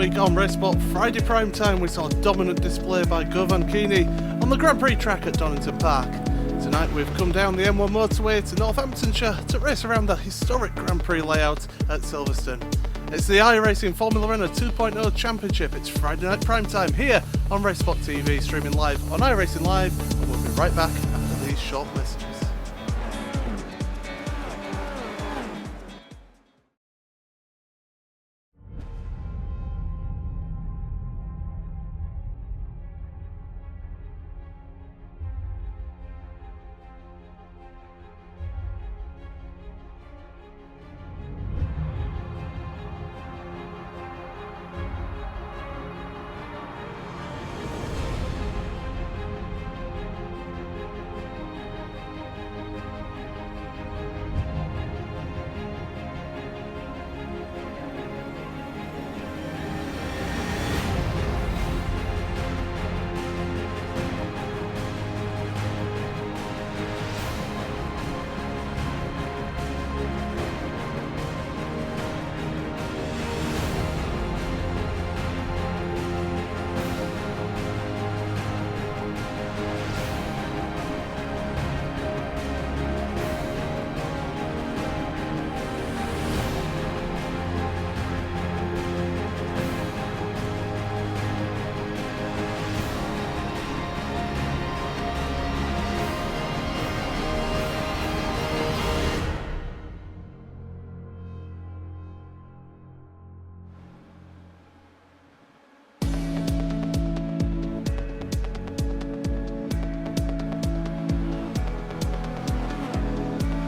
week on Racesport Friday prime time, we saw a dominant display by Govan Keeney on the Grand Prix track at Donington Park. Tonight we've come down the M1 motorway to Northamptonshire to race around the historic Grand Prix layout at Silverstone. It's the iRacing Formula Renault 2.0 Championship. It's Friday night prime time here on Racesport TV, streaming live on iRacing Live, and we'll be right back after these short messages.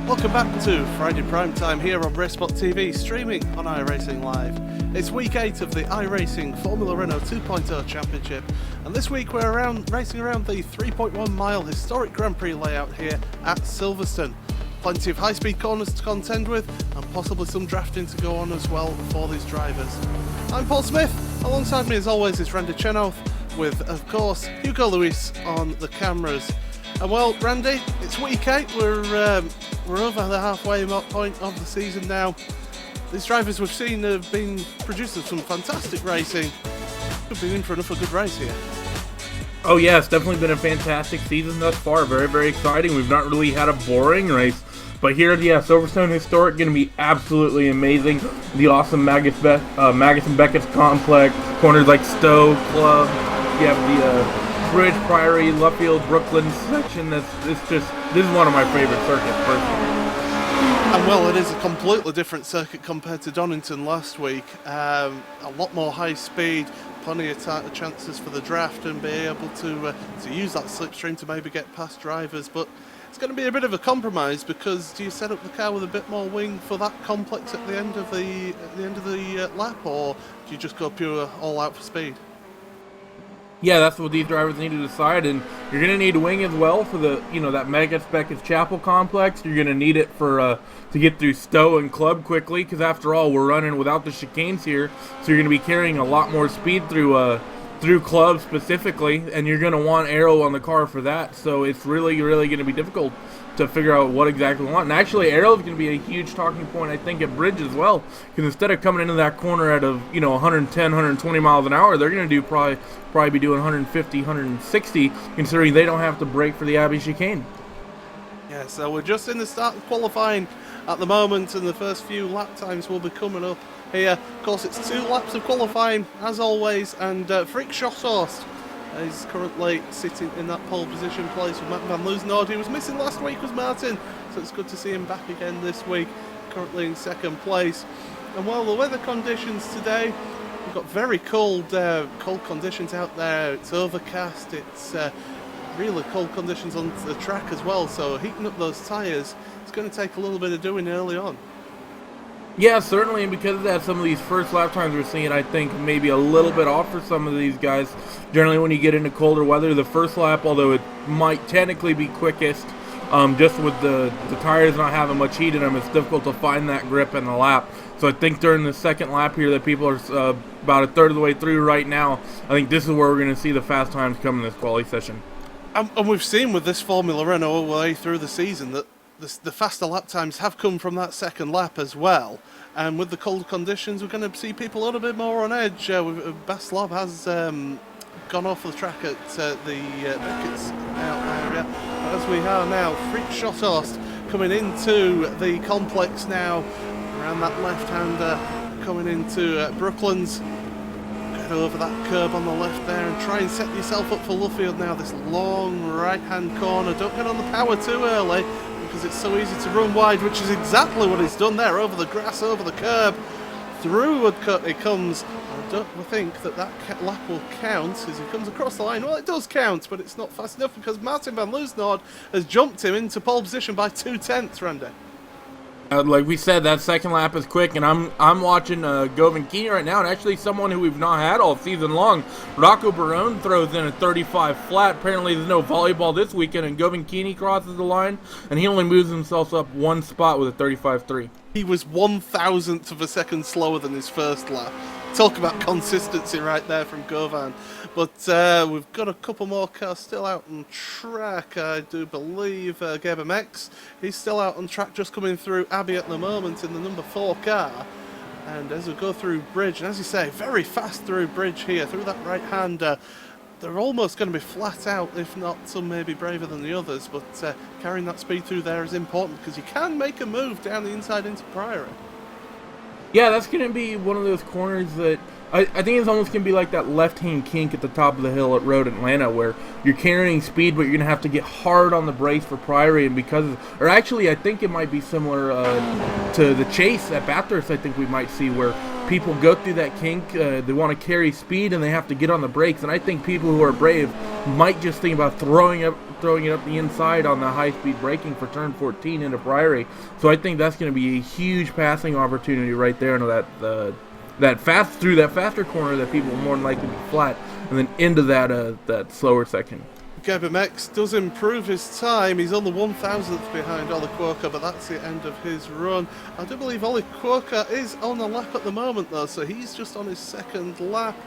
Welcome back to Friday Prime Time here on Racesport TV, streaming on iRacing Live. It's week 8 of the iRacing Formula Renault 2.0 Championship, and this week we're racing around the 3.1 mile historic Grand Prix layout here at Silverstone. Plenty of high-speed corners to contend with, and possibly some drafting to go on as well for these drivers. I'm Paul Smith, alongside me as always is Randy Chenoweth, with of course Hugo Lewis on the cameras. And well, Randy, it's week 8, we're over the halfway point of the season now. These drivers we've seen have been producing some fantastic racing. We've been in for another good race here. Oh yeah, it's definitely been a fantastic season thus far. Very, very exciting. We've not really had a boring race. But here, yeah, Silverstone Historic going to be absolutely amazing. The awesome Magus and Beckett's complex, corners like Stowe, Club. You have the Bridge, Priory, Luffield, Brooklyn section. This is one of my favorite circuits personally. And well, it is a completely different circuit compared to Donington last week. A lot more high speed, plenty of chances for the draft and be able to use that slipstream to maybe get past drivers. But it's going to be a bit of a compromise, because do you set up the car with a bit more wing for that complex at the end of the lap, or do you just go pure all out for speed? Yeah, that's what these drivers need to decide, and you're going to need wing as well for the, that Megas Beckett's Chapel complex. You're going to need it for to get through Stowe and Club quickly, because after all, we're running without the chicanes here, so you're going to be carrying a lot more speed through Club specifically, and you're going to want aero on the car for that. So it's really, really going to be difficult to figure out what exactly we want. And actually, aero is going to be a huge talking point, I think, at Bridge as well, because instead of coming into that corner at 110, 120 miles an hour, they're going to do probably be doing 150, 160, considering they don't have to brake for the Abbey chicane. Yeah, so we're just in the start of qualifying at the moment, and the first few lap times will be coming up here. Of course, it's 2 laps of qualifying as always, and Freak Schoshorst is currently sitting in that pole position place with Matt Van Loosenord. He was missing last week, was Martin, so it's good to see him back again this week, currently in second place. And well, the weather conditions today, we've got very cold conditions out there. It's overcast, it's really cold conditions on the track as well, so heating up those tyres, it's going to take a little bit of doing early on. Yeah, certainly, and because of that, some of these first lap times we're seeing, I think, maybe a little bit off for some of these guys. Generally, when you get into colder weather, the first lap, although it might technically be quickest, just with the tires not having much heat in them, it's difficult to find that grip in the lap. So I think during the second lap here that people are about a third of the way through right now, I think this is where we're going to see the fast times come in this quali session. And we've seen with this Formula Renault all the way through the season that the faster lap times have come from that second lap as well. And with the cold conditions, we're going to see people a little bit more on edge. Baslob has gone off the track at the Beckett's area. As we are now, Freak Shottost coming into the complex now, around that left-hander, coming into Brooklands. Get over that curb on the left there and try and set yourself up for Luffield now. This long right-hand corner. Don't get on the power too early, because it's so easy to run wide, which is exactly what he's done there. Over the grass, over the curb, through Woodcut he comes. I don't think that lap will count as he comes across the line. Well, it does count, but it's not fast enough because Martin van Loosnord has jumped him into pole position by 2/10, Randy. Like we said, that second lap is quick, and I'm watching Govan Keeney right now, and actually someone who we've not had all season long, Rocco Barone throws in a 35 flat. Apparently there's no volleyball this weekend, and Govan Keeney crosses the line, and he only moves himself up one spot with a 35.3. He was 1,000th of a second slower than his first lap. Talk about consistency right there from Govan. But we've got a couple more cars still out on track. I do believe Gaber Mex, he's still out on track, just coming through Abbey at the moment in the number 4 car. And as we go through Bridge, and as you say, very fast through Bridge here, through that right-hander, they're almost going to be flat out, if not some maybe braver than the others. But carrying that speed through there is important because you can make a move down the inside into Priory. Yeah, that's going to be one of those corners that I think it's almost going to be like that left-hand kink at the top of the hill at Road Atlanta, where you're carrying speed, but you're going to have to get hard on the brakes for Priory, and or actually, I think it might be similar to the chase at Bathurst. I think we might see where people go through that kink, they want to carry speed, and they have to get on the brakes. And I think people who are brave might just think about throwing it up the inside on the high-speed braking for turn 14 into Priory. So I think that's going to be a huge passing opportunity right there into that faster corner that people will more than likely be flat, and then into that slower section. Gaber Mex does improve his time. He's on the 1,000th behind Ollie Quoker, but that's the end of his run. I do believe Ollie Quoker is on a lap at the moment, though, so he's just on his second lap.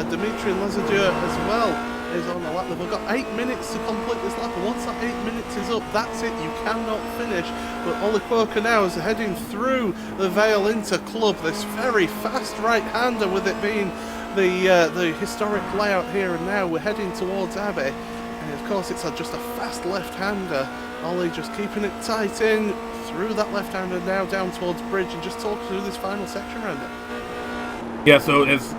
Dimitri Lazadieu as well is on the lap. They've got 8 minutes to complete this lap, and once that 8 minutes is up, that's it. You cannot finish. But Ollie Quoker now is heading through the Vale into Club. This very fast right-hander, with it being the historic layout here and now. We're heading towards Abbey, and of course it's just a fast left-hander. Ollie just keeping it tight in through that left-hander now down towards Bridge, and just talk through this final section around it. Yeah, so it's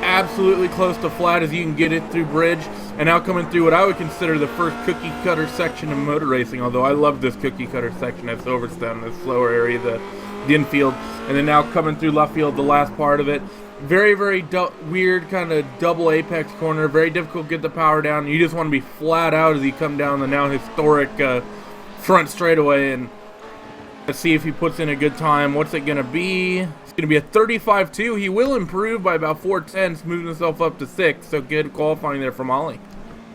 absolutely close to flat as you can get it through Bridge, and now coming through what I would consider the first cookie cutter section of motor racing, although I love this cookie cutter section at Silverstone, this slower area, the infield, and then now coming through Luffield, the last part of it. Very, very weird kind of double apex corner. Very difficult to get the power down. You just want to be flat out as you come down the now historic front straightaway. And let's see if he puts in a good time. What's it going to be? It's going to be a 35.2. He will improve by about 4/10, moving himself up to 6. So good qualifying there from Ollie.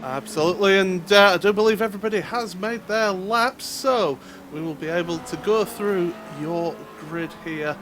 Absolutely, and I do believe everybody has made their laps, so we will be able to go through your grid here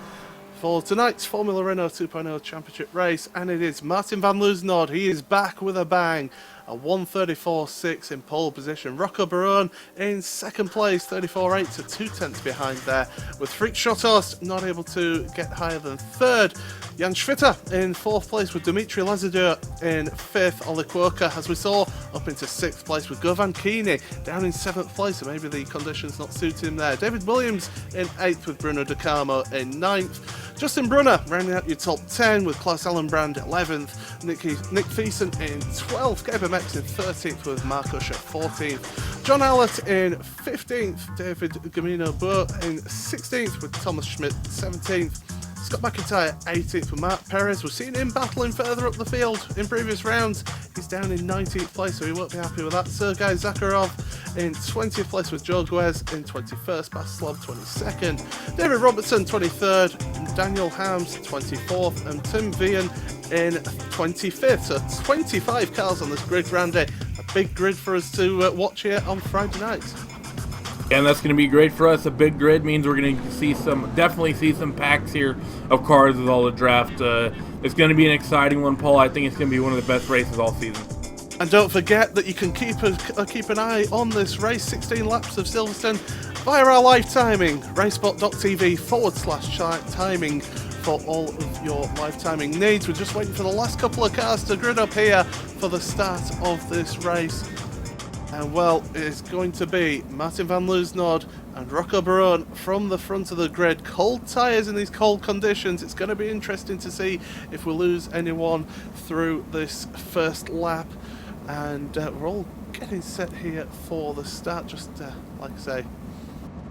for tonight's Formula Renault 2.0 Championship race, and it is Martin van Loosnord. He is back with a bang, a 1:34.6 in pole position. Rocco Barone in second place, 34.8, so 2/10 behind there, with Freak Shottost not able to get higher than third. Jan Schwitter in fourth place, with Dimitri Lazadieu in fifth. Ollie Quoker, as we saw, up into sixth place, with Govan Keeney down in seventh place, so maybe the conditions not suiting him there. David Williams in eighth, with Bruno De Carmo in ninth. Justin Brunner rounding out your top 10, with Klaus Allenbrand 11th, Nick Thiessen in 12th, Gaber Mex in 13th, with Mark Usher 14th, John Allett in 15th, David Gamino-Beau in 16th, with Thomas Schmidt 17th, Scott McIntyre 18th, with Mark Perez. We've seen him battling further up the field in previous rounds. He's down in 19th place, so he won't be happy with that. Sergei Zakharov in 20th place, with Joe Guez in 21st, Baslov 22nd, David Robertson 23rd, Daniel Hams 24th, and Tim Vian in 25th. So 25 cars on this grid, Randy. A big grid for us to watch here on Friday night. And that's going to be great for us. A big grid means we're going to definitely see some packs here of cars with all the draft. It's going to be an exciting one, Paul. I think it's going to be one of the best races all season. And don't forget that you can keep an eye on this race, 16 laps of Silverstone, via our live timing, racebot.tv/timing for all of your live timing needs. We're just waiting for the last couple of cars to grid up here for the start of this race. And well, it's going to be Martin van Loosnord and Rocco Barone from the front of the grid. Cold tyres in these cold conditions. It's going to be interesting to see if we lose anyone through this first lap. And we're all getting set here for the start. Just like I say,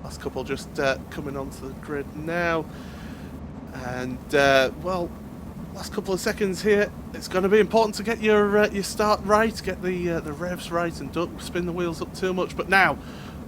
last couple just coming onto the grid now. And well, last couple of seconds here. It's going to be important to get your start right, get the revs right, and don't spin the wheels up too much. But now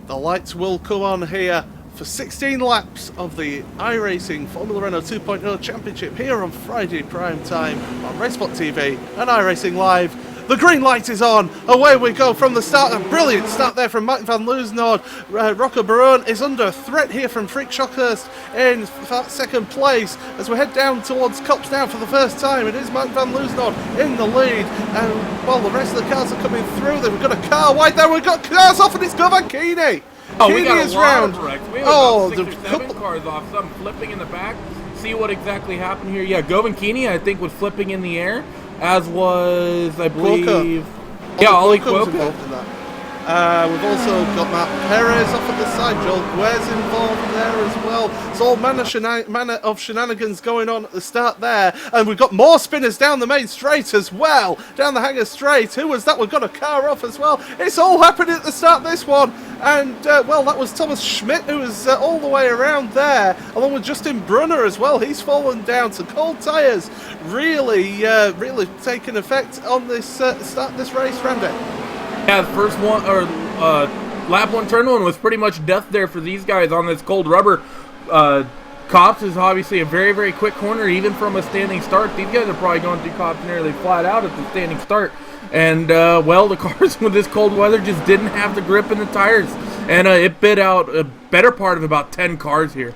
the lights will come on here for 16 laps of the iRacing Formula Renault 2.0 Championship here on Friday prime time on Racebot TV and iRacing Live. The green light is on. Away we go from the start. A brilliant start there from Martin van Loosnord. Rocco Barone is under threat here from Freak Shockhurst in second place. As we head down towards Copse now for the first time, it is Martin van Loosnord in the lead. And well, the rest of the cars are coming through. We've got a car wide there. We've got cars off, and it's Govankini. Oh, we got a lot of wrecks. We have about 6 or 7 cars off. Some flipping in the back. See what exactly happened here. Yeah, Govankini, I think, was flipping in the air. As was, I believe... Yeah, Ollie Quokka. We've also got Matt Perez off at the side. Joel Guer's involved there as well. It's all manner of shenanigans going on at the start there. And we've got more spinners down the main straight as well. Down the hangar straight. Who was that? We've got a car off as well. It's all happening at the start of this one. And, well, that was Thomas Schmidt who was all the way around there, along with Justin Brunner as well. He's fallen down to cold tyres. Really taking effect on this start of this race, Randy. Yeah, the first one, or lap 1, turn 1 was pretty much death there for these guys on this cold rubber. Copse is obviously a very, very quick corner, even from a standing start. These guys are probably going through Copse nearly flat out at the standing start. And, well, the cars with this cold weather just didn't have the grip in the tires. And it bit out a better part of about 10 cars here.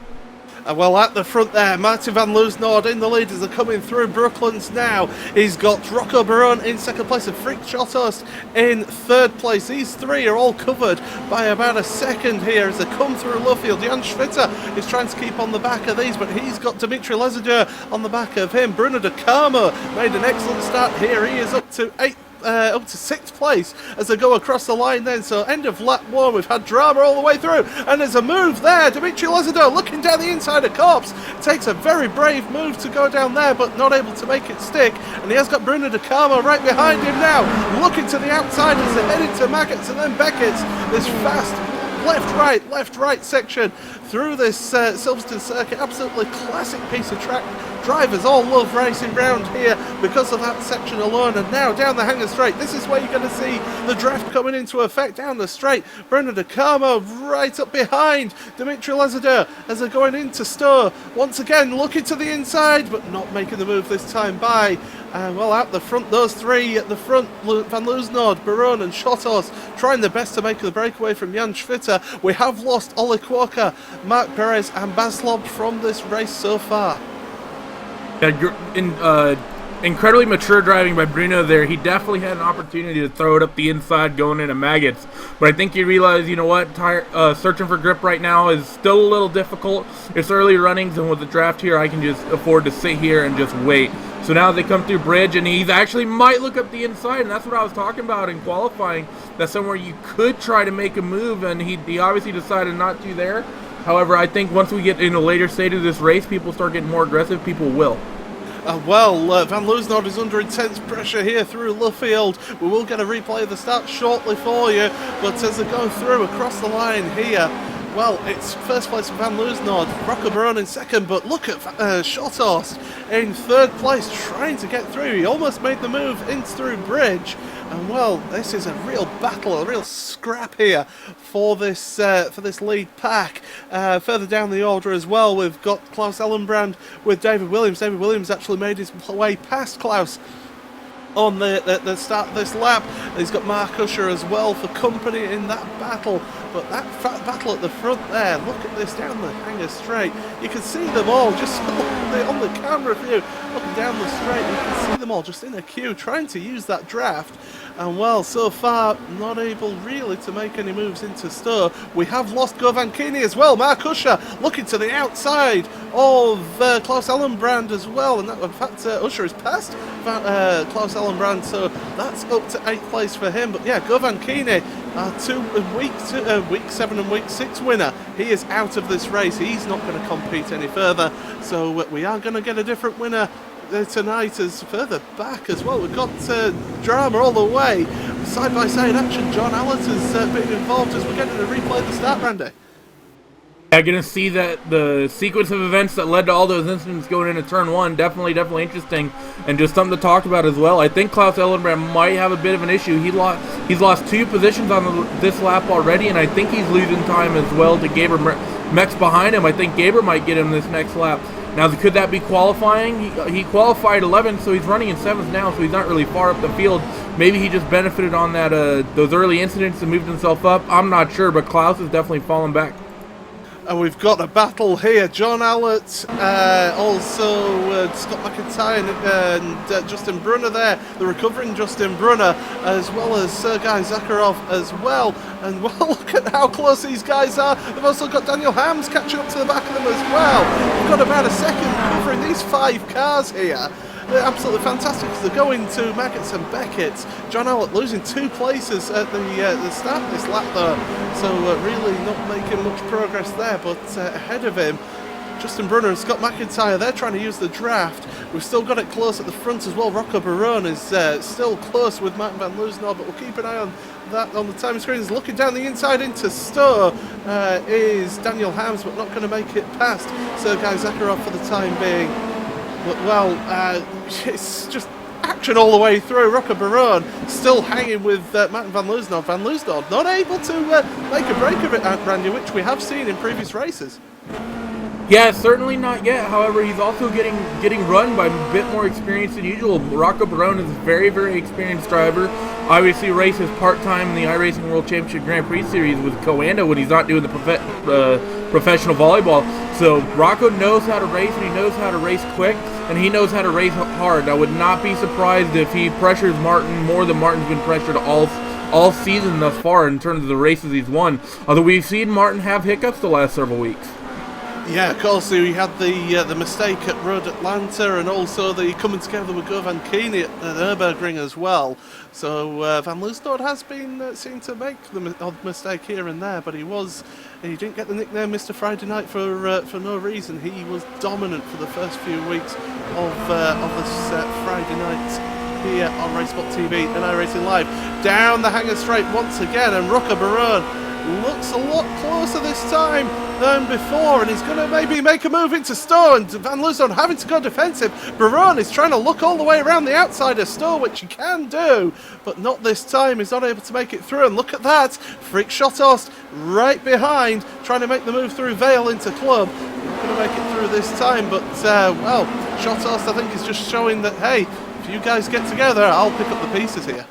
Well, at the front there, Martin van Loosnord in the lead as they're coming through Brooklands now. He's got Rocco Barone in second place and Freak Shockhurst in third place. These three are all covered by about a second here as they come through Luffield. Jan Schwitter is trying to keep on the back of these, but he's got Dimitri Lezadur on the back of him. Bruno De Carmo made an excellent start here. He is up to 6th place as they go across the line then. So end of lap 1, we've had drama all the way through, and there's a move there. Dimitri Lezadur looking down the inside of Copse, takes a very brave move to go down there, but not able to make it stick, and he has got Bruno De Carmo right behind him now, looking to the outside as they head into Maggots and then Beckett's. This fast left right section through this Silverstone circuit. Absolutely classic piece of track. Drivers all love racing round here because of that section alone. And now down the hangar straight, this is where you're going to see the draft coming into effect down the straight. Bruno De Carmo right up behind Dimitri Lezadur as they're going into Stowe. Once again looking to the inside, but not making the move this time by. Well, out the front, those three at the front, Van Loosnord, Barone and Shottos, trying their best to make the breakaway from Jan Schwitter. We have lost Ollie Quokka, Mark Perez and Baslob from this race so far. Incredibly mature driving by Bruno there. He definitely had an opportunity to throw it up the inside going into Maggots. But I think he realized, you know what, searching for grip right now is still a little difficult. It's early runnings, and with the draft here, I can just afford to sit here and just wait. So now they come through Bridge, and he actually might look up the inside, and that's what I was talking about in qualifying. That's somewhere you could try to make a move, and he obviously decided not to there. However, I think once we get in a later stage of this race, people start getting more aggressive, people will. Van Loosnord is under intense pressure here through Luffield. We will get a replay of the start shortly for you, but as they go through across the line here, well, it's first place for Van Loosnord, Rocco Barone in second, but look at Shotthorst in third place, trying to get through. He almost made the move in through Bridge. And well, this is a real battle, a real scrap here for this lead pack. Further down the order as well, we've got Klaus Ellenbrand with David Williams. David Williams actually made his way past Klaus on the start of this lap. He's got Mark Usher as well for company in that battle. But that battle at the front there, look at this down the hanger straight. You can see them all just on the camera view, looking down the straight. You can see them all just in a queue trying to use that draft. And well, so far, not able really to make any moves into Stowe. We have lost Govankini as well. Mark Usher looking to the outside of Klaus Ellenbrand as well. And that, in fact, Usher is past Klaus Ellenbrand, so that's up to 8th place for him. But yeah, Govankini, week 7 and week 6 winner. He is out of this race. He's not going to compete any further. So we are going to get a different winner tonight as further back as well. We've got drama all the way. Side-by-side action. John Allett has been involved as we're getting to replay the start, Randy. I'm going to see that the sequence of events that led to all those incidents going into turn 1, definitely interesting, and just something to talk about as well. I think Klaus Ellenbrand might have a bit of an issue. He's lost 2 positions on this lap already, and I think he's losing time as well to Gabriel Mex behind him. I think Gabriel might get him this next lap. Now, could that be qualifying? He qualified 11th, so he's running in 7th now, so he's not really far up the field. Maybe he just benefited on that those early incidents and moved himself up. I'm not sure, but Klaus is definitely falling back. And we've got a battle here. John Allett, also Scott McIntyre and Justin Brunner there, the recovering Justin Brunner, as well as Sergei Zakharov as well. And well, look at how close these guys are. They've also got Daniel Hams catching up to the back of them as well. We've got about a second covering these 5 cars here. They're absolutely fantastic because they're going to Maggots and Beckett. John Allett losing 2 places at the start of this lap though, so really not making much progress there, but ahead of him, Justin Brunner and Scott McIntyre, they're trying to use the draft. We've still got it close at the front as well. Rocco Barone is still close with Martin van Loosenau, but we'll keep an eye on that on the timing screens. Looking down the inside into Stowe is Daniel Hams, but not going to make it past Sergei Zakharov for the time being. But well, it's just action all the way through. Rocco Barone still hanging with Martin van Loosenau. Van Loosenau not able to make a break of it, Randy, which we have seen in previous races. Yeah, certainly not yet. However, he's also getting run by a bit more experience than usual. Rocco Barone is a very, very experienced driver. Obviously races part-time in the iRacing World Championship Grand Prix Series with Coanda when he's not doing the professional volleyball. So Rocco knows how to race, and he knows how to race quick, and he knows how to race hard. I would not be surprised if he pressures Martin more than Martin's been pressured all season thus far in terms of the races he's won. Although we've seen Martin have hiccups the last several weeks. Yeah, of course, we had the mistake at Road Atlanta, and also the coming together with Govankini at Nürburgring as well. So Van Loosenau has been seen to make the odd mistake here and there, but he didn't get the nickname Mr. Friday Night for no reason. He was dominant for the first few weeks of this Friday night here on Racesport TV and iRacing Live. Down the hanger straight once again, and Rocco Barone looks a lot closer this time than before, and he's going to maybe make a move into Stowe, and Van Loosenau having to go defensive. Barone is trying to look all the way around the outside of Stowe, which he can do, but not this time. He's not able to make it through, and look at that. Frick Schotost right behind, trying to make the move through Vale into Club. Not going to make it through this time, but well, Schotost I think is just showing that, hey, if you guys get together, I'll pick up the pieces here.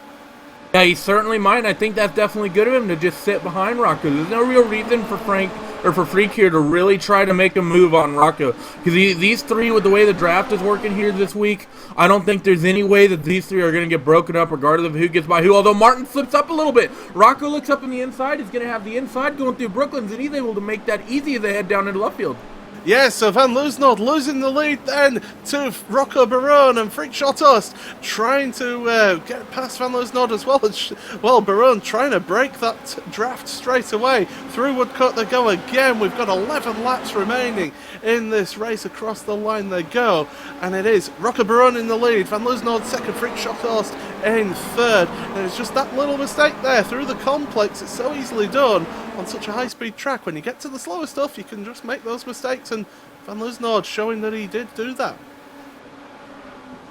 Yeah, he certainly might, and I think that's definitely good of him to just sit behind Rocco. There's no real reason for Freak here to really try to make a move on Rocco. Because these 3, with the way the draft is working here this week, I don't think there's any way that these 3 are going to get broken up regardless of who gets by who. Although Martin slips up a little bit. Rocco looks up on the inside. He's going to have the inside going through Brooklands, and he's able to make that easy as they head down into left field. Yeah, so Van Loosenau losing the lead then to Rocco Barone, and Frick Schotost trying to get past Van Loosenau as well. Well, Barone trying to break that draft straight away. Through Woodcote they go again. We've got 11 laps remaining in this race. Across the line they go, and it is Rocco Barone in the lead, Van Loosenau second, Frick Schotost in third. And it's just that little mistake there through the complex. It's so easily done on such a high-speed track. When you get to the slower stuff, you can just make those mistakes, and Van Loosenau showing that he did do that.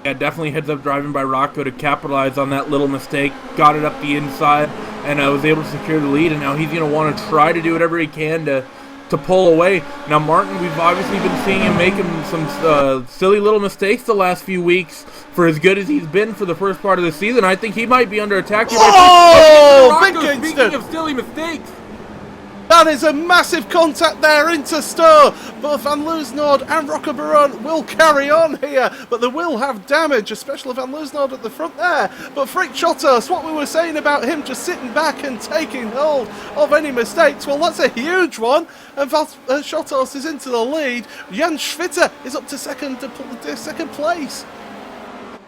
Yeah, definitely heads up driving by Rocco to capitalize on that little mistake. Got it up the inside, and was able to secure the lead, and now he's going to want to try to do whatever he can to to pull away. Now Martin, we've obviously been seeing him making some silly little mistakes the last few weeks. For as good as he's been for the first part of the season, I think he might be under attack here. Speaking of silly mistakes. That is a massive contact there into Stowe. Both Van Loosenord and Rocco-Baron will carry on here, but they will have damage, especially Van Loosenord at the front there. But Frick Shotos, what we were saying about him just sitting back and taking hold of any mistakes, well, that's a huge one. And Shotos is into the lead. Jan Schwitter is up to second place.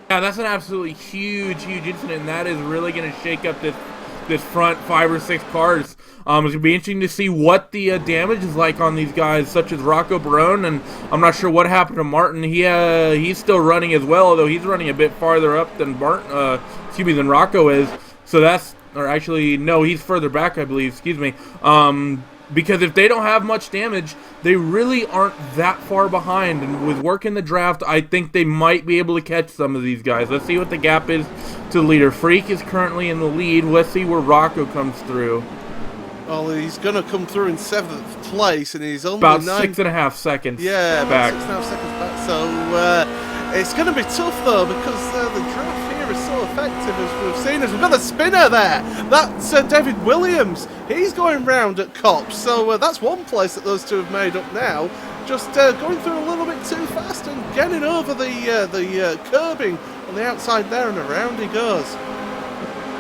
Yeah, that's an absolutely huge incident, and that is really going to shake up this front 5 or 6 cars. It's going to be interesting to see what the damage is like on these guys, such as Rocco-Baron, and I'm not sure what happened to Martin. He's still running as well, although he's running a bit farther up than than Rocco is. So he's further back, I believe. Excuse me. Because if they don't have much damage, they really aren't that far behind. And with work in the draft, I think they might be able to catch some of these guys. Let's see what the gap is to the leader. Freak is currently in the lead. Let's see where Rocco comes through. Well, he's going to come through in 7th place, and he's only about 6.5 seconds back. About 6.5 seconds back. So it's going to be tough, though, because the draft here is so effective, as we've seen. We've got a spinner there. That's David Williams. He's going round at Cops. So that's one place that those two have made up now. Just going through a little bit too fast and getting over the curbing on the outside there, and around he goes.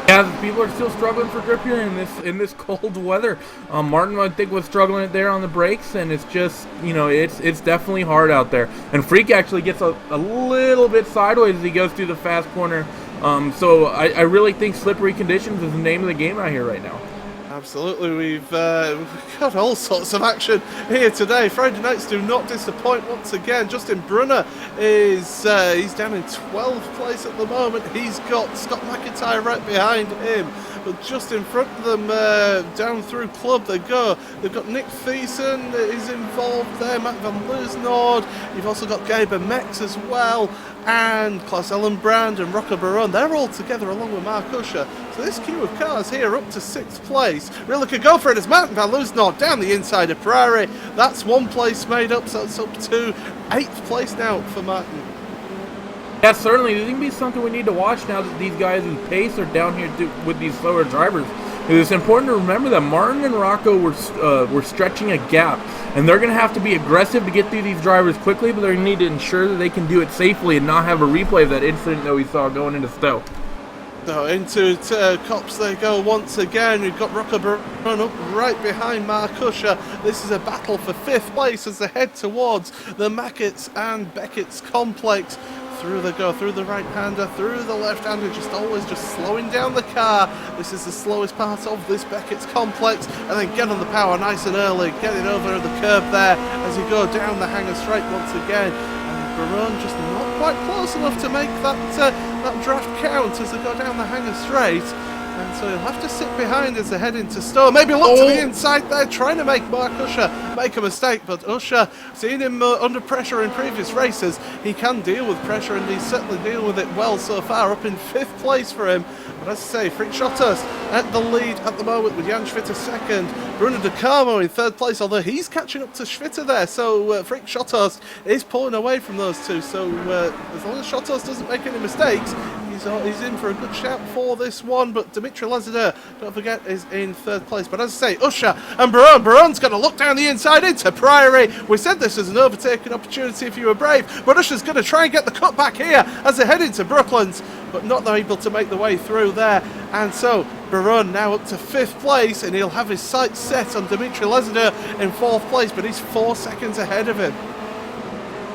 Yeah, people are still struggling for grip here in this cold weather. Martin, I think, was struggling there on the brakes, and it's just, it's definitely hard out there. And Freak actually gets a little bit sideways as he goes through the fast corner. So I really think slippery conditions is the name of the game out here right now. Absolutely, we've got all sorts of action here today. Friday nights do not disappoint once again. Justin Brunner is he's down in 12th place at the moment. He's got Scott McIntyre right behind him, but just in front of them, down through club they go. They've got Nick Thiessen is involved there, Matt Van Loosenord. You've also got Gaber Mex as well, and Klaus Ellenbrand and Rocco-Baron. They're all together along with Mark Usher. So this queue of cars here up to 6th place. Really could go for it as Martin Van Loosenord down the inside of Prairie. That's one place made up, so it's up to 8th place now for Martin. Yeah, certainly. This is going to be something we need to watch now that these guys' pace are down here with these slower drivers. It's important to remember that Martin and Rocco were stretching a gap, and they're going to have to be aggressive to get through these drivers quickly, but they're going to need to ensure that they can do it safely and not have a replay of that incident that we saw going into Stowe. So into Cops they go once again. We've got Rocco-Baron up right behind Mark Usher. This is a battle for 5th place as they head towards the Mackett's and Beckett's complex. Through they go, through the right-hander, through the left-hander, just slowing down the car. This is the slowest part of this Beckett's complex, and then get on the power nice and early, getting over the curb there as you go down the hanger straight once again. And Baron just not quite close enough to make that draft count as they go down the hanger straight. And so he'll have to sit behind as they head into Stowe. Maybe look to the inside there, trying to make Mark Usher make a mistake. But Usher, seeing him under pressure in previous races, he can deal with pressure, and he's certainly dealing with it well so far, up in 5th place for him. But as I say, Frick Shotos at the lead at the moment with Jan Schwitter second. Bruno De Carmo in 3rd place, although he's catching up to Schwitter there. So Frick Shotos is pulling away from those two. So as long as Shotos doesn't make any mistakes, he's in for a good shout for this one. But Dimitri Lazadeur, don't forget, is in 3rd place. But as I say, Usher and Baron. Baron's going to look down the inside into Priory. We said this was an overtaking opportunity if you were brave, but Usher's going to try and get the cut back here as they head into Brooklands, but not able to make the way through there. And so Baron now up to 5th place, and he'll have his sights set on Dimitri Lazadeur in 4th place, but he's 4 seconds ahead of him.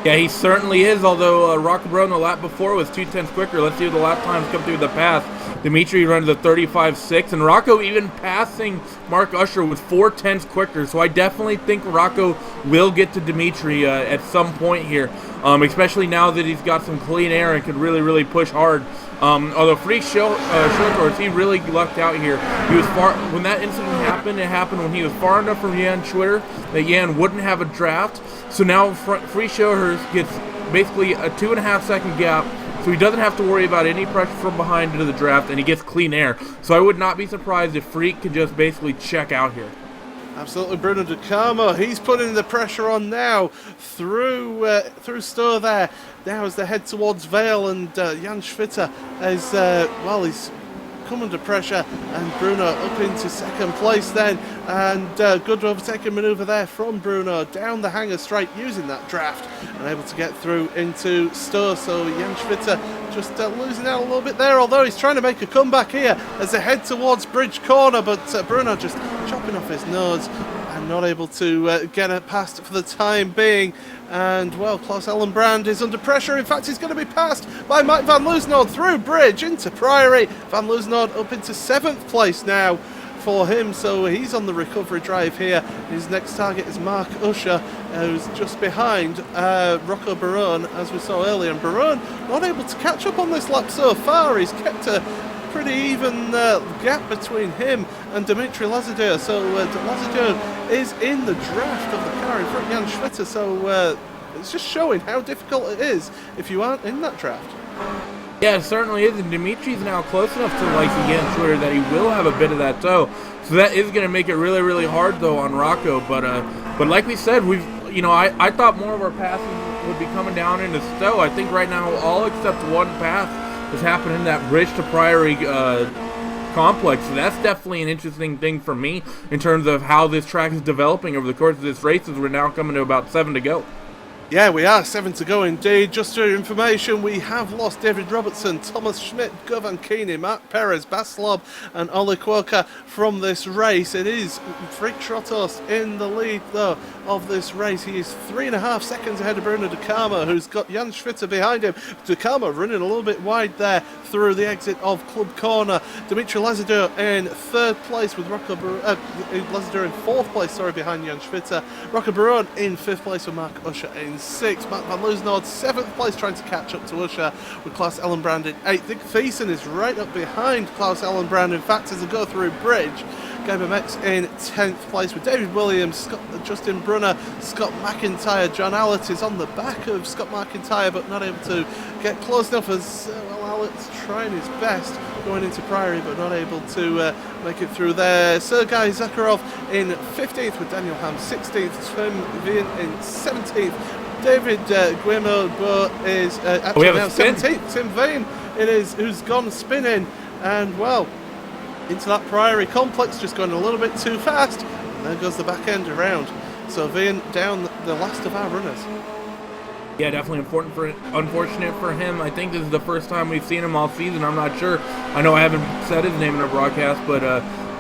Yeah, he certainly is, although Rocco-Baron the lap before was 2/10 quicker. Let's see if the lap times come through the pass. Dimitri runs a 35.6, and Rocco even passing Mark Usher with 4/10 quicker. So I definitely think Rocco will get to Dimitri at some point here, especially now that he's got some clean air and can really push hard. Although Freak Shotos, he really lucked out here. He was far when that incident happened. It happened when he was far enough from Jan Schwitter that Jan wouldn't have a draft. So now Freak Shotos gets basically a 2.5 second gap, so he doesn't have to worry about any pressure from behind into the draft, and he gets clean air. So I would not be surprised if Freak can just basically check out here. Absolutely, Bruno De Carmo. He's putting the pressure on now through Stowe there. Now as they head towards Vale, and Jan Schwitter is he's come under pressure, and Bruno up into second place then, and good overtaking manoeuvre there from Bruno down the hanger straight using that draft and able to get through into Stowe. So Jan Schwitter just losing out a little bit there, although he's trying to make a comeback here as they head towards Bridge Corner, but Bruno just chopping off his nose and not able to get it past for the time being. And well, Klaus Ellenbrand is under pressure. In fact, he's going to be passed by Mike Van Loosenhout through Bridge into Priory. Van Loosenhout up into 7th place now for him, so he's on the recovery drive here. His next target is Mark Usher, who's just behind Rocco Barone, as we saw earlier. And Barone not able to catch up on this lap so far. He's kept a pretty even gap between him and Dimitri Lazadeur. So Lazadeur is in the draft of the car in front of Jan Schwitter. So it's just showing how difficult it is if you aren't in that draft. Yeah, it certainly is, and Dimitri's now close enough to like Jan Schwitter that he will have a bit of that toe. So that is going to make it really, really hard though on Rocco. But like we said, I thought more of our passes would be coming down into Stowe. I think right now all except one pass is happening in that Bridge to Priory complex. So that's definitely an interesting thing for me in terms of how this track is developing over the course of this race, as we're now coming to about 7 to go. Yeah, we are 7 to go indeed. Just for your information, we have lost David Robertson, Thomas Schmidt, Govan Keeney, Mark Perez, Baslob and Oli Quokka from this race. It is Freak Trottos in the lead though of this race. He is 3.5 seconds ahead of Bruno De Carmo, who's got Jan Schwitter behind him. De Carmo running a little bit wide there through the exit of Club Corner. Dimitri Lazadeur in 3rd place with Rocco Lazadeur in 4th place, behind Jan Schwitter. Rocco Barone in 5th place with Mark Usher in 6th. Matt Van Loosenhout 7th place, trying to catch up to Usher with Klaus Ellenbrand in 8th. Dick Thiessen is right up behind Klaus Ellenbrand. In fact, as they go through Bridge, Gaber Mex in 10th place with David Williams, Justin Brunner, Scott McIntyre. John Allett is on the back of Scott McIntyre but not able to get close enough, as Allett's trying his best going into Priory but not able to make it through there. Sergei Zakharov in 15th with Daniel Ham 16th, Tim Vian in 17th. David Guillermo is actually now 17th. Tim Vane it is, who's gone spinning, and well, into that Priory complex, just going a little bit too fast, and there goes the back end around. So Vane down the last of our runners. Yeah, definitely unfortunate for him. I think this is the first time we've seen him all season. I'm not sure. I know I haven't said his name in a broadcast, but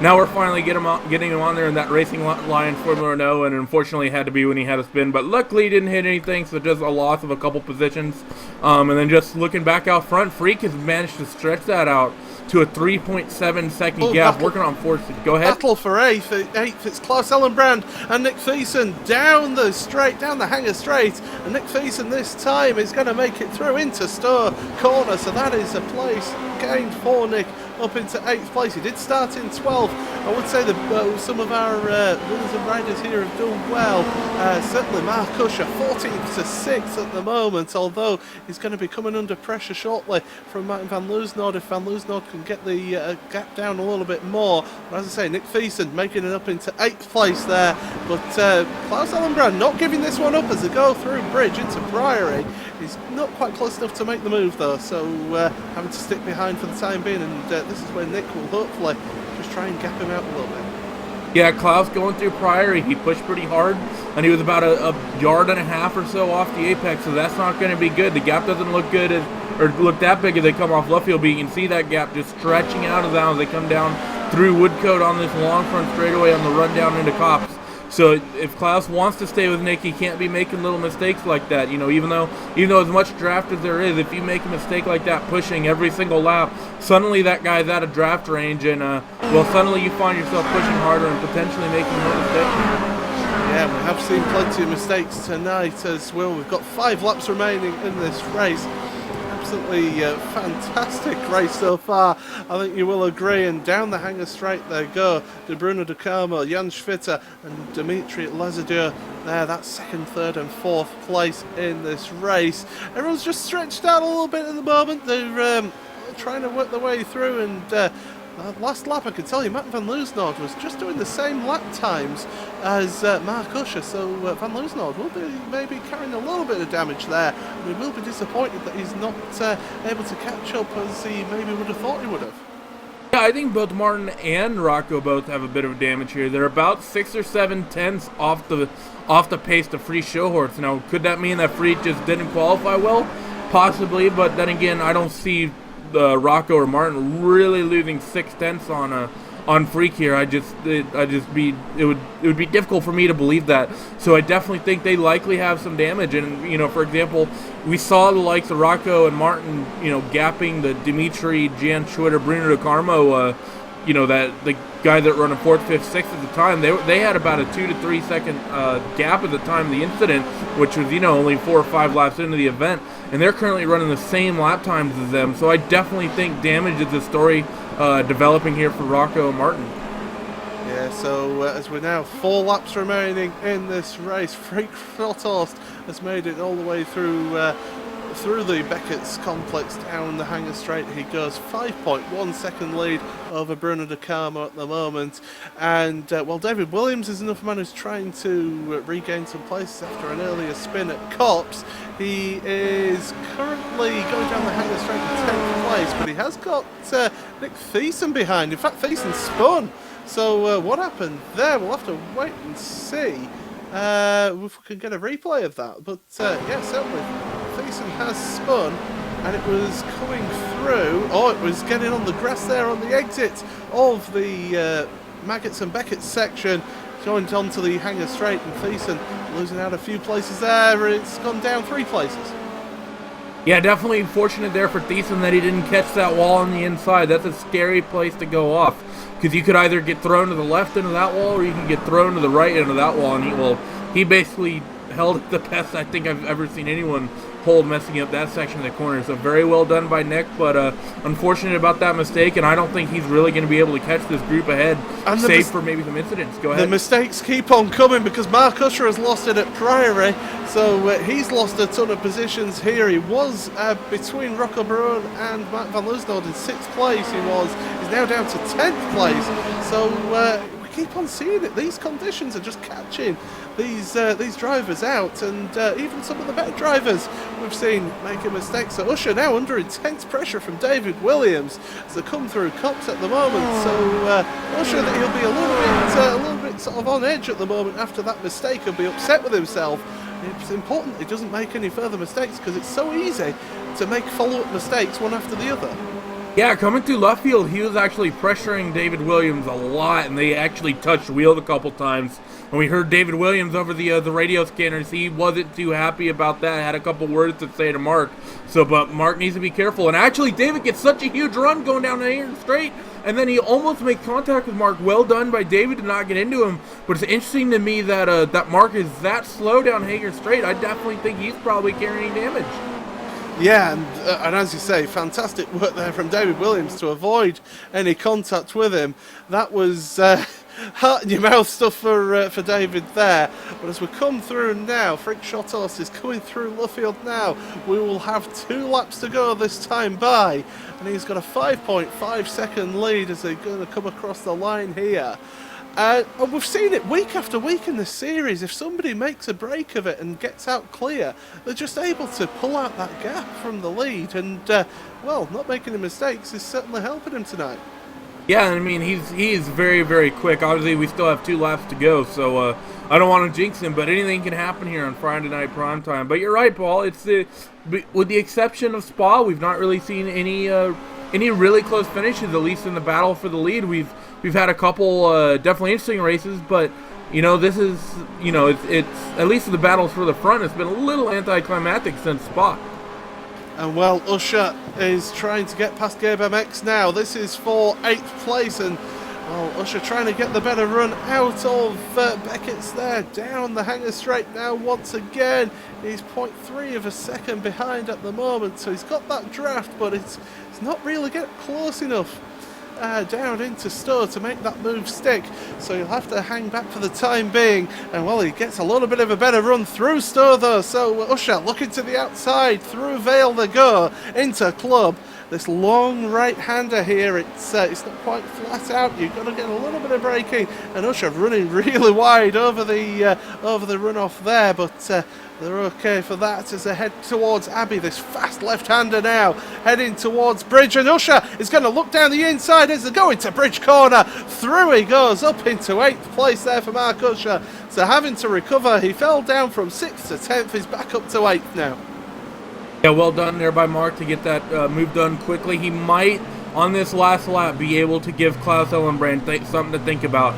now we're finally getting him on there in that Racing Line Formula Renault, and unfortunately it had to be when he had a spin. But luckily he didn't hit anything, so just a loss of a couple positions. And then just looking back out front, Freak has managed to stretch that out to a 3.7 second gap, working on 4th. Go ahead. Battle for 8th. It's Klaus Ellenbrand and Nick Thiessen down the hanger straight, and Nick Thiessen this time is going to make it through into Stowe Corner, so that is a place gained for Nick up into 8th place. He did start in 12th. I would say that some of our runners and riders here have done well. Certainly Mark Usher 14th to 6th at the moment, although he's going to be coming under pressure shortly from Martin Van Loosenhout if Van Loosenhout can get the gap down a little bit more. But as I say, Nick Thiessen making it up into 8th place there, but Klaus Ellenbrand not giving this one up as they go through Bridge into Priory. He's not quite close enough to make the move though, so having to stick behind for the time being, and this is where Nick will hopefully just try and gap him out a little bit. Yeah, Klaus going through Priory, he pushed pretty hard, and he was about a yard and a half or so off the apex, so that's not going to be good. The gap doesn't look good or look that big as they come off Luffield, but you can see that gap just stretching out as they come down through Woodcote on this long front straightaway on the run down into Cops. So if Klaus wants to stay with Nick, he can't be making little mistakes like that. Even though as much draft as there is, if you make a mistake like that pushing every single lap, suddenly that guy's out of draft range, and suddenly you find yourself pushing harder and potentially making more mistakes. Yeah, we have seen plenty of mistakes tonight as well. We've got 5 laps remaining in this race. Absolutely fantastic race so far, I think you will agree. And down the hanger straight they go. De Bruno De Carmo, Jan Schwitter and Dimitri Lazadeur there. That's 2nd, 3rd and 4th place in this race. Everyone's just stretched out a little bit at the moment. They're trying to work their way through, and Last lap, I can tell you, Matt van Leeuwenhoek was just doing the same lap times as Mark Usher, so van Leeuwenhoek will be maybe carrying a little bit of damage there, and he will be disappointed that he's not able to catch up as he maybe would have thought he would have. Yeah, I think both Martin and Rocco both have a bit of damage here. They're about 6 or 7 tenths off the pace to Free Showhorse. Now, could that mean that Free just didn't qualify well? Possibly, but then again, I don't see Rocco or Martin really losing 6 tenths on Freak here. It would be difficult for me to believe that. So I definitely think they likely have some damage. And you know, for example, we saw the likes of Rocco and Martin, you know, gapping the Dimitri, Jan Schwitter, Bruno De Carmo, you know, that the guy that running 4th, 5th, 6th at the time, they had about a 2 to 3 second gap at the time of the incident, which was, you know, only 4 or 5 laps into the event, and they're currently running the same lap times as them. So I definitely think damage is the story developing here for Rocco and Martin. Yeah, so as we're now 4 laps remaining in this race, Freak Shotthorst has made it all the way through the Beckett's complex down the Hanger Straight. He goes 5.1 second lead over Bruno De Carmo at the moment, and while David Williams is another man who's trying to regain some places after an earlier spin at Copse, he is currently going down the Hanger Straight in 10th place, but he has got Nick Thiessen behind. In fact, Thiessen spun. So what happened there? We'll have to wait and see if we can get a replay of that. But yeah, certainly Thiessen has spun, and it was coming through. Oh, it was getting on the grass there on the exit of the Maggots and Beckett section. Joined onto the Hanger Straight, and Thiessen losing out a few places there. It's gone down 3 places. Yeah, definitely fortunate there for Thiessen that he didn't catch that wall on the inside. That's a scary place to go off, because you could either get thrown to the left into that wall, or you can get thrown to the right into that wall. And he basically held it the best I think I've ever seen anyone hold, messing up that section of the corner. So very well done by Nick, but unfortunate about that mistake, and I don't think he's really going to be able to catch this group ahead, save for maybe some incidents. Go ahead. The mistakes keep on coming because Mark Usher has lost it at Priory, so he's lost a ton of positions here. He was between Rocco Barone and Matt van Leeuwenhoek in 6th place. He's now down to 10th place. So we keep on seeing it. These conditions are just catching these drivers out, and even some of the better drivers we've seen making mistakes. So Usher now under intense pressure from David Williams as they come through Copse at the moment. So Usher, that he'll be a little bit sort of on edge at the moment after that mistake. He'll be upset with himself. It's important he doesn't make any further mistakes, because it's so easy to make follow-up mistakes one after the other. Yeah, coming through left field, he was actually pressuring David Williams a lot, and they actually touched wheels a couple times. And we heard David Williams over the radio scanners. He wasn't too happy about that. Had a couple words to say to Mark. So, but Mark needs to be careful. And actually, David gets such a huge run going down the Hanger Straight, and then he almost makes contact with Mark. Well done by David to not get into him. But it's interesting to me that that Mark is that slow down Hanger Straight. I definitely think he's probably carrying damage. Yeah, and as you say, fantastic work there from David Williams to avoid any contact with him. That was heart in your mouth stuff for David there. But as we come through now, Freak Shotthorst is coming through Luffield now. We will have 2 laps to go this time by, and he's got a 5.5 second lead as they're going to come across the line here. And we've seen it week after week in this series. If somebody makes a break of it and gets out clear, they're just able to pull out that gap from the lead. And, well, not making any mistakes is certainly helping him tonight. Yeah, I mean, he's very, very quick. Obviously, we still have 2 laps to go, so I don't want to jinx him, but anything can happen here on Friday night primetime. But you're right, Paul. It's with the exception of Spa, we've not really seen any really close finishes, at least in the battle for the lead. We've had a couple definitely interesting races, but you know, this is, you know, it's at least the battles for the front, it's been a little anticlimactic since Spa. And well, Usher is trying to get past Gabe MX now. This is for 8th place, and well, Usher trying to get the better run out of Beckett's there. Down the Hanger Straight now once again. He's 0.3 of a second behind at the moment, so he's got that draft, but it's not really getting close enough down into Stowe to make that move stick, so he'll have to hang back for the time being. And well, he gets a little bit of a better run through Stowe though, so Usher looking to the outside, through Vale they go into Club, this long right-hander here. It's not quite flat out. You've got to get a little bit of braking, and Usher running really wide over the runoff there, but they're okay for that as they head towards Abbey. This fast left-hander now heading towards Bridge, and Usher is going to look down the inside as they go into Bridge corner. Through he goes up into 8th place there for Mark Usher. So having to recover, he fell down from 6th to 10th. He's back up to 8th now. Yeah, well done there by Mark to get that move done quickly. He might, on this last lap, be able to give Klaus Ellenbrand something to think about.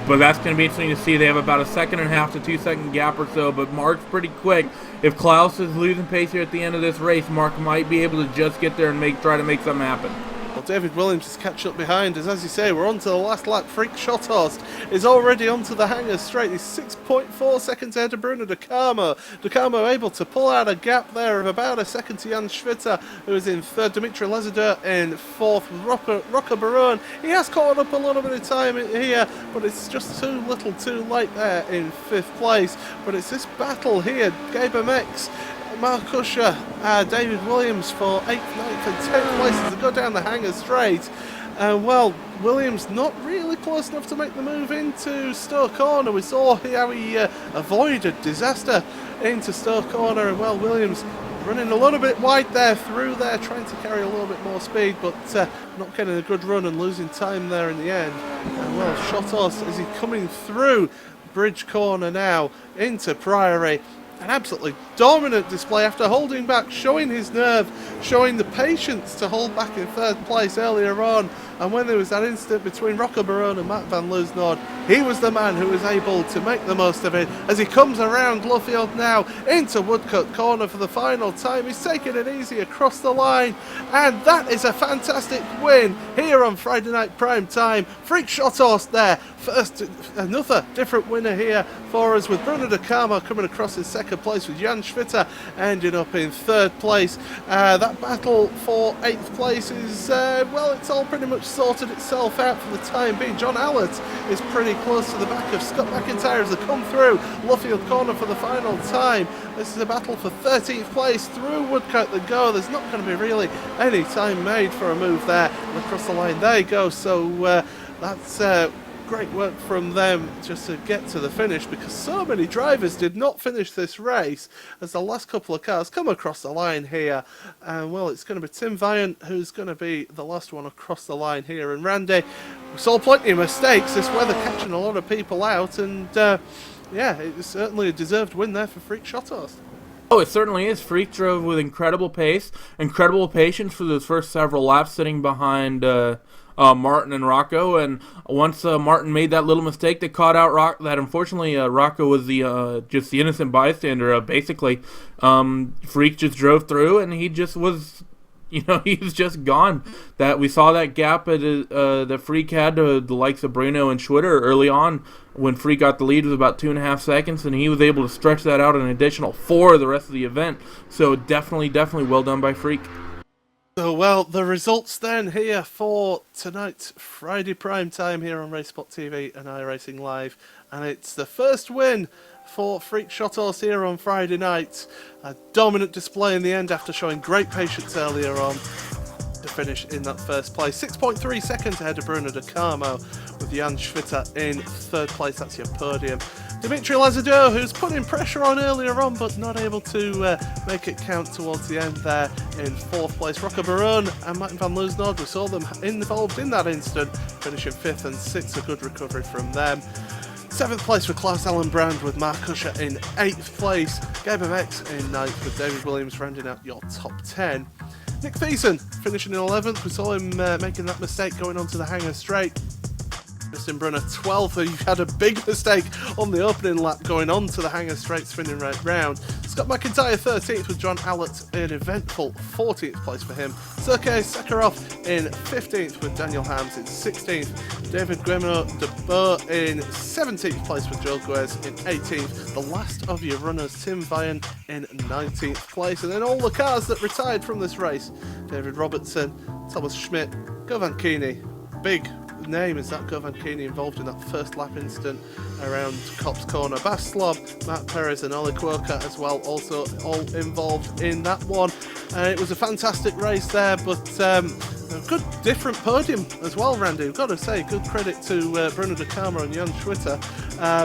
But that's going to be interesting to see. They have about a 1.5 to 2 second gap or so, but Mark's pretty quick. If Klaus is losing pace here at the end of this race, Mark might be able to just get there and try to make something happen. Well, David Williams is catching up behind as you say, we're on to the last lap. Freak Schothorst is already onto the hanger straight. He's 6.4 seconds ahead of Bruno De Carmo. De Carmo able to pull out a gap there of about a second to Jan Schwitter, who is in 3rd. Dimitri Lazadeur in 4th. Rocco Baron, he has caught up a little bit of time here, but it's just too little too late there in 5th place. But it's this battle here, Gaber Mex, Mark Usher, David Williams for 8th, 9th and 10th places to go down the hanger straight. Well, Williams not really close enough to make the move into Stowe Corner. We saw how he avoided disaster into Stowe Corner, and well, Williams running a little bit wide there through there, trying to carry a little bit more speed, but not getting a good run and losing time there in the end. And well, Schothorst, is he coming through Bridge Corner now into Priory? An absolutely dominant display after holding back, showing his nerve, showing the patience to hold back in 3rd place earlier on. And when there was that incident between Rocco Barone and Matt van Loosnord, he was the man who was able to make the most of it as he comes around Luffield now into Woodcut Corner for the final time. He's taking it easy across the line, and that is a fantastic win here on Friday Night Prime Time. Freak Schothorst there, first, another different winner here for us, with Bruno De Carmo coming across in 2nd place, with Jan Schwitter ending up in 3rd place. That battle for 8th place is, well, it's all pretty much sorted itself out for the time being. John Allett is pretty close to the back of Scott McIntyre as they come through Luffield Corner for the final time. This is a battle for 13th place. Through Woodcote they go. There's not going to be really any time made for a move there, and across the line they go. So that's great work from them just to get to the finish, because so many drivers did not finish this race as the last couple of cars come across the line here. And well, it's going to be Tim Viant who's going to be the last one across the line here. And Randy, we saw plenty of mistakes, this weather catching a lot of people out, and yeah, it's certainly a deserved win there for Freak Schothorst. Oh, it certainly is. Freak drove with incredible pace, incredible patience for those first several laps, sitting behind Martin and Rocco, and once Martin made that little mistake that caught out that unfortunately Rocco was the just the innocent bystander. Basically, Freak just drove through, and he just was, he was just gone. That we saw that gap that Freak had to the likes of Bruno and Schwitter early on. When Freak got the lead, was about 2.5 seconds, and he was able to stretch that out an additional 4 the rest of the event. So definitely well done by Freak. So, well, the results then here for tonight's Friday prime time here on RaceSpot TV and iRacing Live. And it's the first win for Freak Schothorst here on Friday night. A dominant display in the end after showing great patience earlier on to finish in that first place. 6.3 seconds ahead of Bruno De Carmo, with Jan Schwitter in 3rd place. That's your podium. Dimitri Lazadeur, who's putting pressure on earlier on but not able to make it count towards the end there, in 4th place. Rocco Barone and Martin van Loosnord, we saw them involved in that incident, finishing 5th and 6th, a good recovery from them. 7th place for Klaus Ellenbrand, with Mark Usher in 8th place. Gaber Mex in 9th, with David Williams rounding out your top 10. Nick Thiessen finishing in 11th. We saw him making that mistake going onto the hanger straight. Justin Brunner 12th, who had a big mistake on the opening lap going on to the hanger straight, spinning right round. Scott McIntyre 13th, with John Allett in eventful 14th place for him. Sergei Sakharov in 15th, with Daniel Hams in 16th. David Guillermo de Boer in 17th place, with Joel Guez in 18th. The last of your runners, Tim Vian in 19th place. And then all the cars that retired from this race: David Robertson, Thomas Schmidt, Govan Keeney, big name is Zach Govankini involved in that first lap incident around Copse Corner. Baslob, Matt Perez and Oli Quirker as well, also all involved in that one. It was a fantastic race there, but a good different podium as well, Randy. We've got to say, good credit to Bruno De Carmo and Jan Schwitter.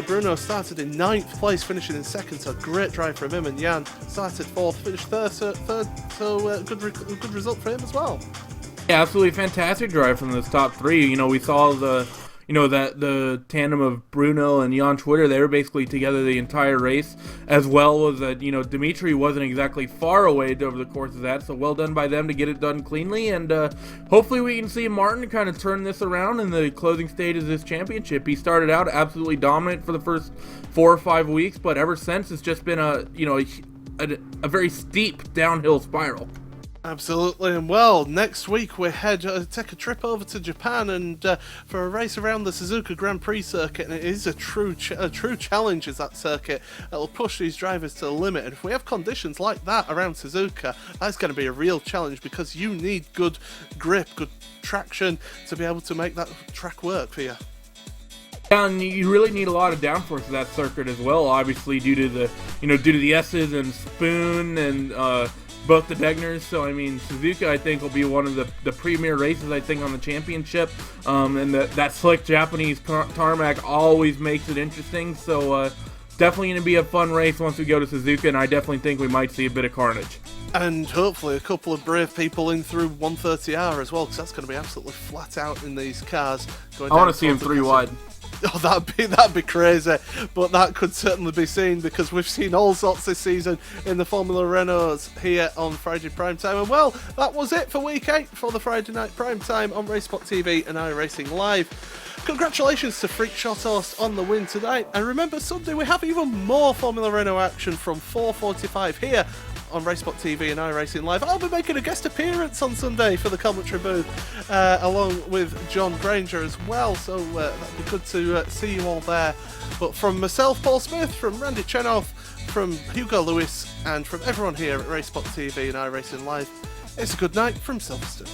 Bruno started in 9th place, finishing in 2nd, so great drive from him, and Jan started 4th, finished 3rd, so good result for him as well. Yeah, absolutely fantastic drive from those top 3. You know, we saw the tandem of Bruno and Jan Schwitter. They were basically together the entire race, as well as that, Dimitri wasn't exactly far away over the course of that, so well done by them to get it done cleanly, and hopefully we can see Martin kind of turn this around in the closing stages of this championship. He started out absolutely dominant for the first 4 or 5 weeks, but ever since it's just been a very steep downhill spiral. Absolutely, and well, next week we take a trip over to Japan and for a race around the Suzuka Grand Prix circuit, and it is a true challenge is that circuit. It'll push these drivers to the limit, and if we have conditions like that around Suzuka, that's going to be a real challenge because you need good grip, good traction to be able to make that track work for you. And you really need a lot of downforce of that circuit as well, obviously due to the S's and Spoon and both the Degners. So I mean, Suzuka I think will be one of the premier races I think on the championship, and that slick Japanese tarmac always makes it interesting. So definitely going to be a fun race once we go to Suzuka, and I definitely think we might see a bit of carnage. And hopefully a couple of brave people in through 130R as well, because that's going to be absolutely flat out in these cars. I want to see them 3 wide. Oh, that'd be crazy, but that could certainly be seen because we've seen all sorts this season in the Formula Renaults here on Friday Prime Time. And well, that was it for Week 8 for the Friday Night Prime Time on Racespot TV and iRacing Live. Congratulations to Freak Shot Horse on the win tonight, and remember Sunday we have even more Formula Renault action from 4:45 here on Racespot TV and iRacing Live. I'll be making a guest appearance on Sunday for the commentary booth, along with John Granger as well, so that'd be good to see you all there. But from myself, Paul Smith, from Randy Chenoff, from Hugo Lewis, and from everyone here at Racespot TV and iRacing Live, it's a good night from Silverstone.